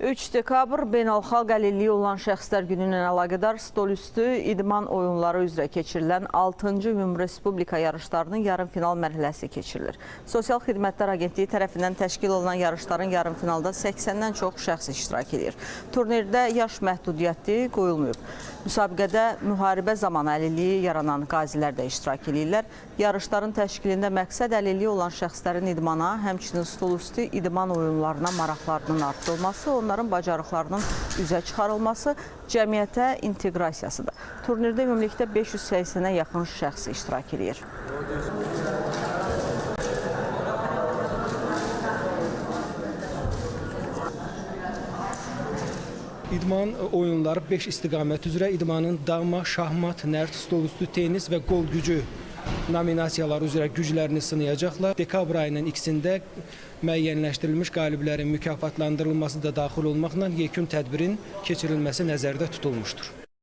3 dekabr beynəlxalq əlilliyi olan şəxslər günü ilə əlaqədar stolüstü idman oyunları üzrə keçirilən 6-cı Ümumrespublika yarışlarının yarımfinal mərhələsi keçirilir. Sosial Xidmətlər Agentliyi tərəfindən təşkil olunan yarışların yarımfinalda 80-dən çox şəxs iştirak edir. Turnirdə yaş məhdudiyyəti qoyulmayıb. Müsabiqədə müharibə zamanı əlilliyi yaranan qazilər də iştirak edirlər. Yarışların təşkilində məqsəd əlilliyi olan şəxslərin idmana, həmçinin stolüstü idman oyunlarına maraqlarının artırılması, onların bacarıqlarının üzə çıxarılması, cəmiyyətə inteqrasiyasıdır. Turnirdə ümumilikdə 580-ə yaxın şəxs iştirak edir. İdman oyunları 5 istiqamət üzrə idmanın dama, şahmat, nərd, stolüstü, tenis və qol gücü nominasiyaları üzrə güclərini sınayacaqlar. Dekabr ayının ikisində müəyyənləşdirilmiş qaliblərin mükafatlandırılması da daxil olmaqla yekun tədbirin keçirilməsi nəzərdə tutulmuşdur.